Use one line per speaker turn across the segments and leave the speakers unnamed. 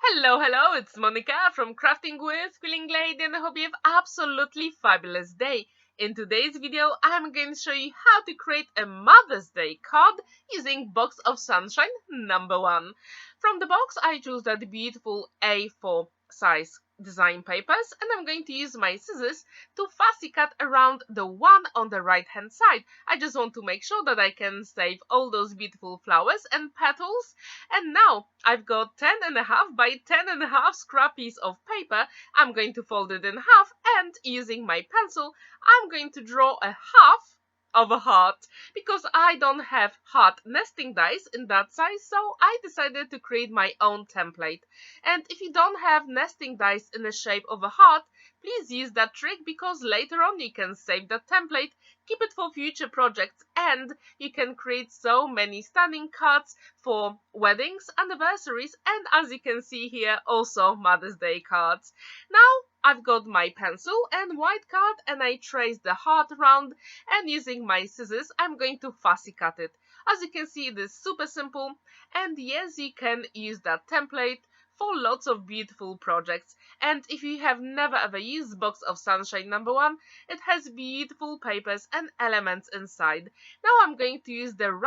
Hello, it's Monica from Crafting with Quilling and I hope you have absolutely fabulous day. In today's video, I'm going to show you how to create a Mother's Day card using Box of Sunshine #1. From the box, I chose that beautiful A4 size design papers and I'm going to use my scissors to fussy cut around the one on the right hand side. I just want to make sure that I can save all those beautiful flowers and petals. And now I've got 10.5 by 10.5 scrap piece of paper. I'm going to fold it in half and using my pencil I'm going to draw a half of a heart because I don't have heart nesting dies in that size, so I decided to create my own template. And if you don't have nesting dies in the shape of a heart, please use that trick because later on you can save that template, keep it for future projects, and you can create so many stunning cards for weddings, anniversaries, and as you can see here, also Mother's Day cards. Now I've got my pencil and white card and I trace the heart around, and using my scissors I'm going to fussy cut it. As you can see, it is super simple, and yes, you can use that template for lots of beautiful projects. And if you have never ever used Box of Sunshine #1, it has beautiful papers and elements inside. Now I'm going to use the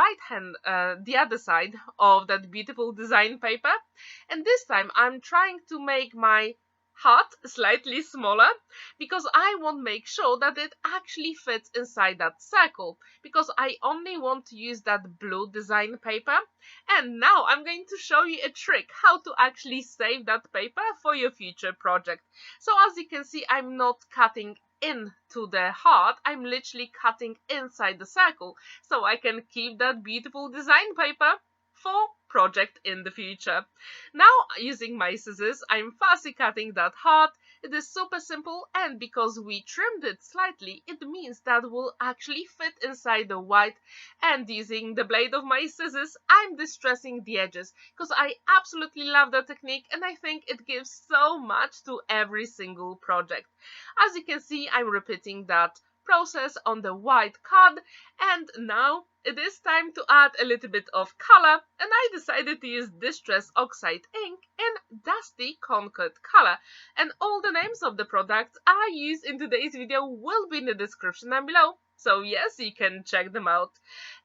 the other side of that beautiful design paper, and this time I'm trying to make my heart slightly smaller because I want to make sure that it actually fits inside that circle, because I only want to use that blue design paper. And now I'm going to show you a trick how to actually save that paper for your future project. So as you can see, I'm not cutting into the heart, I'm literally cutting inside the circle so I can keep that beautiful design paper for project in the future. Now using my scissors I'm fussy cutting that heart. It is super simple, and because we trimmed it slightly, it means that will actually fit inside the white. And using the blade of my scissors I'm distressing the edges because I absolutely love the technique and I think it gives so much to every single project. As you can see, I'm repeating that process on the white card, and now it is time to add a little bit of color, and I decided to use Distress Oxide ink in Dusty Concord color, and all the names of the products I use in today's video will be in the description down below, so yes, you can check them out.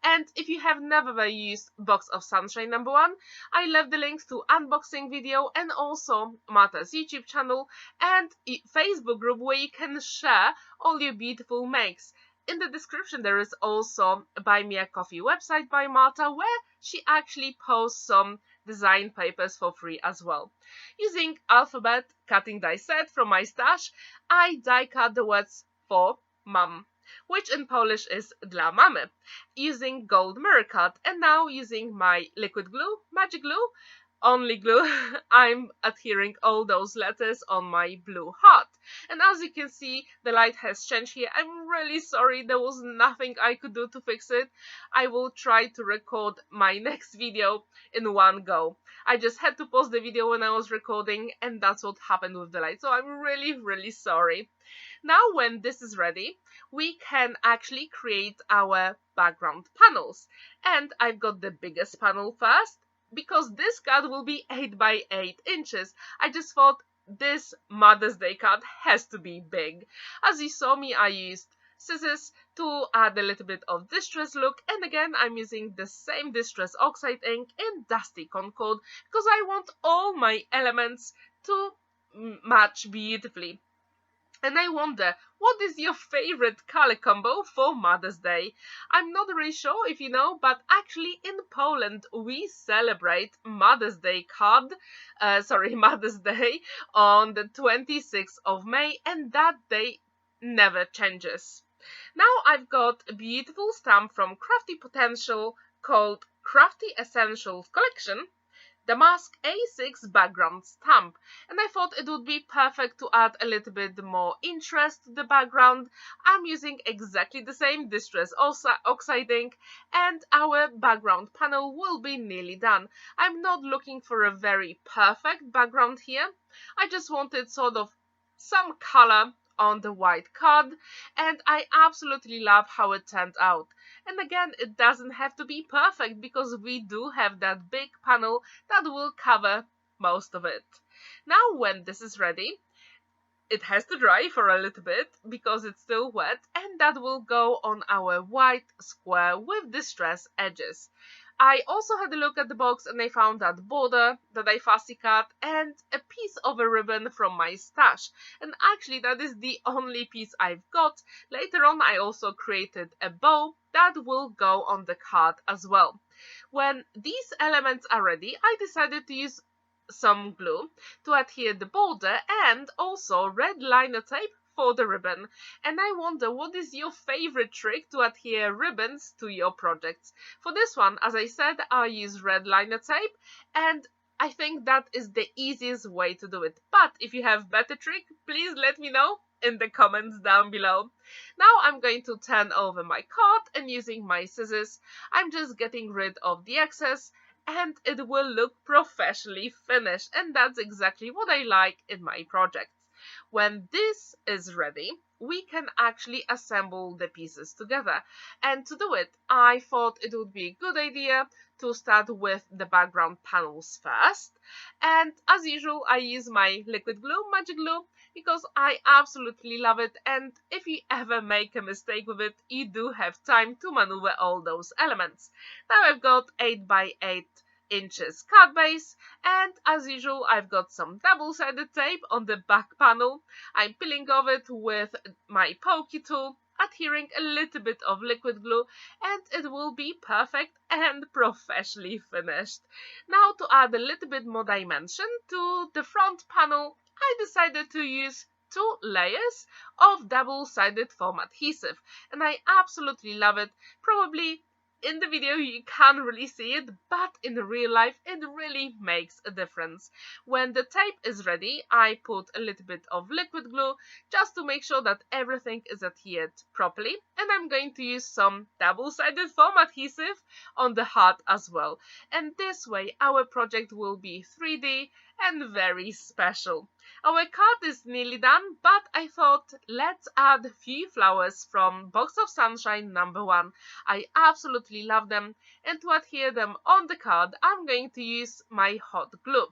And if you have never used Box of Sunshine #1, I left the links to unboxing video and also Marta's YouTube channel and Facebook group where you can share all your beautiful makes. In the description there is also a Buy Me a Coffee website by Marta where she actually posts some design papers for free as well. Using alphabet cutting die set from my stash, I die cut the words for mum, which in Polish is dla mamy, using gold mirror cut. And now using my liquid glue, magic glue, only glue, I'm adhering all those letters on my blue heart. And as you can see, the light has changed here. I'm really sorry, there was nothing I could do to fix it. I will try to record my next video in one go. I just had to pause the video when I was recording, and that's what happened with the light. So I'm really sorry. Now when this is ready, we can actually create our background panels. And I've got the biggest panel first, because this card will be 8 by 8 inches. I just thought this Mother's Day card has to be big. As you saw me, I used scissors to add a little bit of distress look, and again I'm using the same Distress Oxide ink in Dusty Concord because I want all my elements to match beautifully. And I wonder, what is your favorite color combo for Mother's Day? I'm not really sure if you know, but actually in Poland we celebrate Mother's Day Mother's Day on the 26th of May, and that day never changes. Now I've got a beautiful stamp from Crafti Potential called Crafti Essentials Collection, Damask A6 background stamp, and I thought it would be perfect to add a little bit more interest to the background. I'm using exactly the same Distress Oxide ink, and our background panel will be nearly done. I'm not looking for a very perfect background here. I just wanted sort of some color on the white card, and I absolutely love how it turned out. And again, it doesn't have to be perfect because we do have that big panel that will cover most of it. Now when this is ready, it has to dry for a little bit because it's still wet, and that will go on our white square with distressed edges. I also had a look at the box and I found that border that I fussy cut and a piece of a ribbon from my stash. And actually that is the only piece I've got. Later on I also created a bow that will go on the card as well. When these elements are ready, I decided to use some glue to adhere the border and also red liner tape for the ribbon. And I wonder, what is your favorite trick to adhere ribbons to your projects? For this one, as I said, I use red liner tape, and I think that is the easiest way to do it. But if you have better trick, please let me know in the comments down below. Now I'm going to turn over my card, and using my scissors, I'm just getting rid of the excess, and it will look professionally finished, and that's exactly what I like in my projects. When this is ready, we can actually assemble the pieces together. And to do it, I thought it would be a good idea to start with the background panels first. And as usual, I use my liquid glue, magic glue, because I absolutely love it. And if you ever make a mistake with it, you do have time to maneuver all those elements. Now I've got 8 by 8 inches card base, and as usual I've got some double-sided tape on the back panel. I'm peeling off it with my pokey tool, adhering a little bit of liquid glue, and it will be perfect and professionally finished. Now to add a little bit more dimension to the front panel, I decided to use 2 layers of double-sided foam adhesive, and I absolutely love it. Probably in the video you can't really see it, but in real life it really makes a difference. When the tape is ready, I put a little bit of liquid glue just to make sure that everything is adhered properly, and I'm going to use some double-sided foam adhesive on the heart as well. And this way our project will be 3D and very special. Our card is nearly done, but I thought let's add a few flowers from Box of Sunshine #1. I absolutely love them, and to adhere them on the card, I'm going to use my hot glue.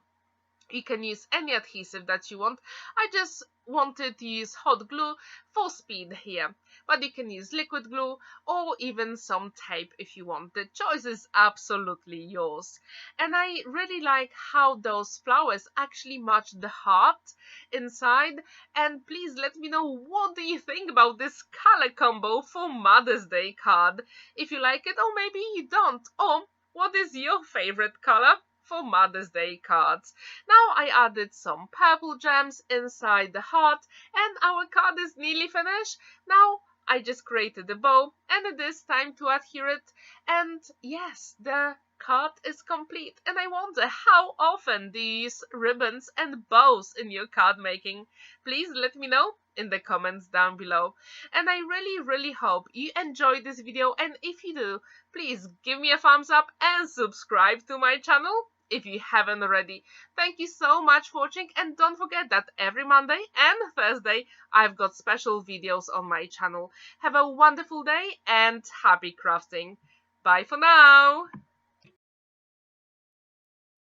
You can use any adhesive that you want. I just wanted to use hot glue for speed here, but you can use liquid glue or even some tape if you want. The choice is absolutely yours. And I really like how those flowers actually match the heart inside. And please let me know, what do you think about this color combo for Mother's Day card? If you like it, or maybe you don't, or what is your favorite color for Mother's Day cards? Now I added some purple gems inside the heart, and our card is nearly finished. Now I just created the bow, and it is time to adhere it, and yes, the card is complete. And I wonder, how often do you use ribbons and bows in your card making? Please let me know in the comments down below. And I really hope you enjoyed this video, and if you do, please give me a thumbs up and subscribe to my channel if you haven't already. Thank you so much for watching, and don't forget that every Monday and Thursday I've got special videos on my channel. Have a wonderful day and happy crafting. Bye for now!